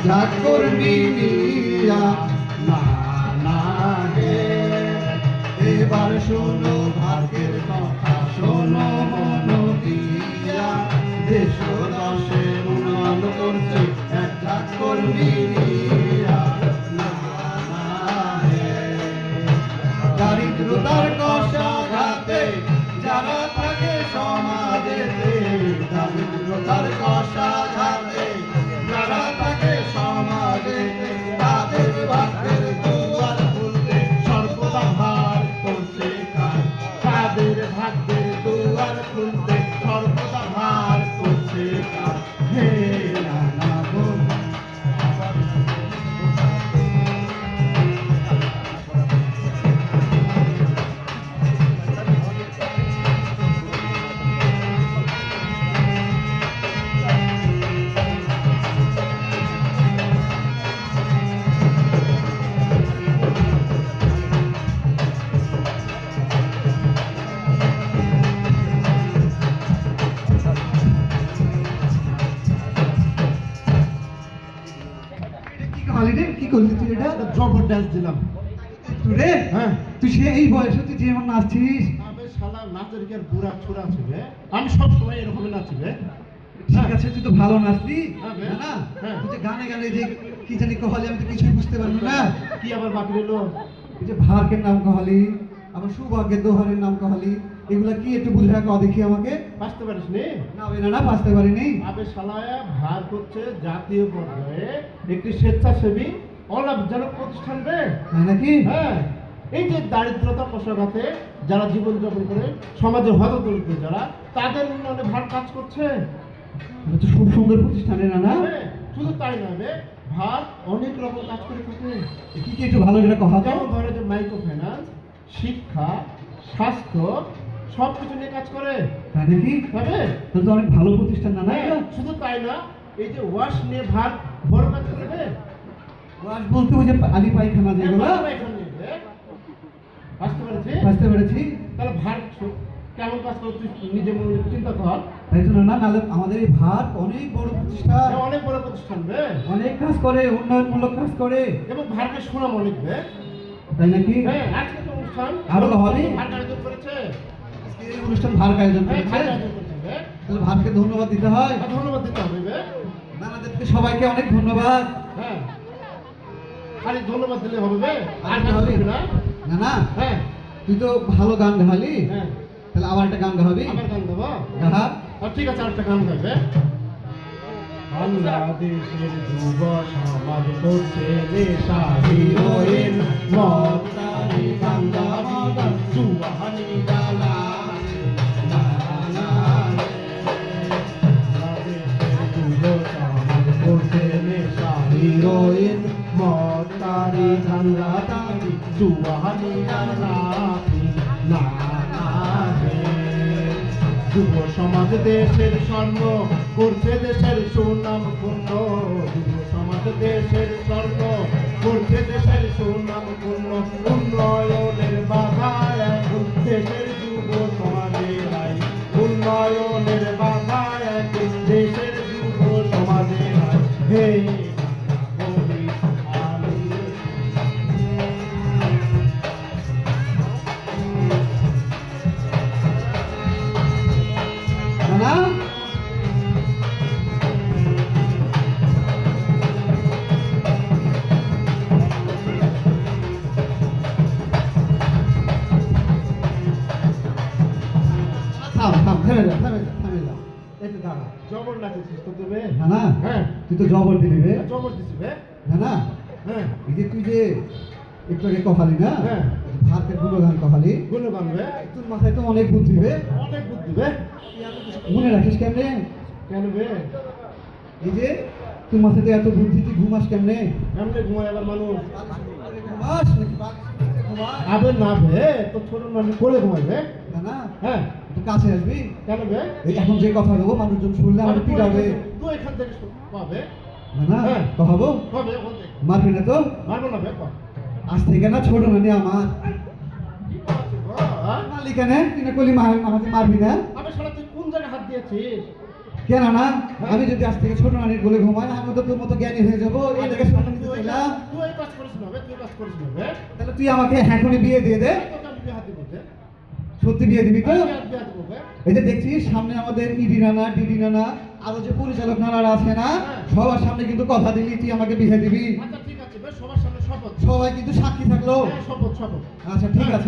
যা করবি নিয়া না না হে এবার শোনো ভাগ্যের কথা শোনো মন দিয়া দেশ দাসে উন্নয়ন করছে এক যা করবি নিয়া না না হে দারিদ্রতার কষাঘাতে যারা থাকে সমাজেতে দারিদ্রতার কষাঘাতে যারা থাকে সমাজেতে তাদের ভাগ্যের দুয়ার খুলতে সর্বদা ভার করছে কাজ তাদের ভাগ্যের দুয়ার খুলতে সর্বদা ভার করছে কাজ হে নানা গো কি করলি তুই এটা জবরদস্ত দিলাম রে হ্যাঁ তুই সেই বয়সে তুই যেমন নাচছিস আবে শালা নাচের কি আর বুড়া ছুরা ছিবে আমি সব সময় এরকমই নাচিবে ঠিক আছে তুই তো ভালো নাচলি হ্যাঁ বে। না হ্যাঁ। তুই যে গানে গানে যে কি জানি কহলি আমি তো কিছুই বুঝতে পারবো না কি আবার বাকি রইলো এই যে ভাগ্যের নাম কহলি আবার সৌভাগ্যের দোহারের নাম কহলি এগুলা কি একটু বুঝে রাখো দেখি আমাকে বুঝতে পারিস নি না না বাঁচতে পারিনি আবে শালায়া ভার করছে জাতীয় পর্যায়ে একটি স্বেচ্ছাসেবী অলাভজনক প্রতিষ্ঠান রে তাই নাকি হ্যাঁ এই যে দারিদ্রতা কষাঘাতে যারা জীবনযাপন করে সমাজের হতদরিদ্র যারা তাদের উন্নয়নে ভার কাজ করছে এটা তো খুব সুন্দর প্রতিষ্ঠানে না না হ্যাঁ, শুধু তাই নয় বে, ভার অনেক রকম কাজ করে থাকে কি কি একটু ভালো করে কথা যেমন ধরে যে মাইক্রো ফাইন্যান্স শিক্ষা স্বাস্থ্য সব কিছু নিয়ে কাজ করে তাই নাকি তবে তাহলে তো অনেক ভালো প্রতিষ্ঠান না না এটা? শুধু তাই না এই যে ওয়াশ নিয়ে ভার বড় কাজ করে বে ওয়াজ বলতে ওই যে আলি পায়খানা যেগুলো বুঝতে পেরেছি বুঝতে পেরেছি তাহলে ভার কেমন কাজ করে তুই নিজে মনে চিন্তা কর তাই জন্য না নাহলে আমাদের এই ভাত অনেক বড় প্রতিষ্ঠান এটা অনেক বড় প্রতিষ্ঠান বে অনেক কাজ করে উন্নয়নমূলক কাজ করে এবং ভারকে সুনাম অনেক বে তাই নাকি হ্যাঁ আজকে তো অনুষ্ঠান আরো হবে? ভার আয়োজন করেছে আজকে এই অনুষ্ঠান ভার আয়োজন হ্যাঁ করেছে ভার আয়োজন করেছে বে তাহলে ভারকে ধন্যবাদ দিতে হয় আর ধন্যবাদ দিতে হবে বে নানাদেরকে সবাইকে অনেক ধন্যবাদ হ্যাঁ খালি ধন্যবাদ দিলে হবে বে আর আর কাজ হবে? করবি না না না হ্যাঁ তুই তো ভালো গান গালি হ্যাঁ তাহলে আবার একটা গান গাবি আবার গান দেবো গাহা আর ঠিক আছে আরেকটা গান গাইবে বাংলাদেশের যুব সমাজ করছে নেশা হিরোইন মদানি গান্দা মাদান জুয়ানি গালা বাংলাদেশের যুব সমাজ করছে নেশা হিরোইন মদানি গান্দা দানি জুয়ানি গালা না যুব সমাজ দেশের স্বর্ণ করছে দেশের সুনাম পূর্ণ যুব সমাজ দেশের স্বর্ণ করছে দেশের সুনাম পূর্ণ উন্নয়নের বাধা এখন দেশের যুব সমাজের আই উন্নয়নের বাধা এখন দেশের যুব সমাজের আই হে না থাম থাম থেমে যা একটু দাঁড়া জবর নাচেছিস তো তুমি না না হ্যাঁ তুই তো জবর দিলি রে জবর দিছি বে না না হ্যাঁ এই যে তুই যে একটু আগে কহালি না হ্যাঁ। ভারতের গুণগান কহালি গুণগান বে তোর মাথায় তো অনেক বুদ্ধি রে অনেক বুদ্ধি বে মনে রাখিস কেমনে কেন বে এই যে তোর মাথায় তো এত বুদ্ধি তুই ঘুমাস কেমনে এমনি ঘুমায় আবার মানুষ ঘুমাস নাকি ঘুমাস আবে না বে তো ছোট মানুষ করে ঘুমাইবে না না হ্যাঁ তুই কাছে আসবি কেন বে এই এখন যে কথা দেবো মানুষজন শুনলে আমার পিটাবে তুই এখান থেকে পাবে না না হ্যাঁ। কহাবো পাবে ওখান থেকে মারবি না তো মারবো না বে কর আজ থেকে না ছোট মানে আমার কি করছিস গো, হ্যাঁ? মালিক এনে তুই না কলি আমাকে মারবি না আবে শালা তুই কোন জায়গায় হাত দিয়েছিস কেন না আমি যদি আজ থেকে ছোট নানির কোলে ঘুমাই আমি তো তোর মতো জ্ঞানী হয়ে যাবো এই লেগে ছোট নানি চাইলাম। তুই এই কাজ করিস না বে, তুই কাজ করিস না বে। তাহলে তুই আমাকে এখনই বিয়ে দিয়ে দে। তোকে আমি বিয়ে দিব বে। সত্যি বিয়ে দিবি তো? আমি বিয়ে দিব বে। এই যে দেখছিস সামনে আমাদের ইডি নানা ডিডি নানা আরো যে পরিচালক নানারা আছে না সবার সামনে কিন্তু কথা দিলি তুই আমাকে বিয়ে দিবি। আচ্ছা ঠিক আছে বে, সবার সামনে শপথ। সবাই কিন্তু সাক্ষী থাকলো। হ্যাঁ, শপথ শপথ। আচ্ছা ঠিক আছে।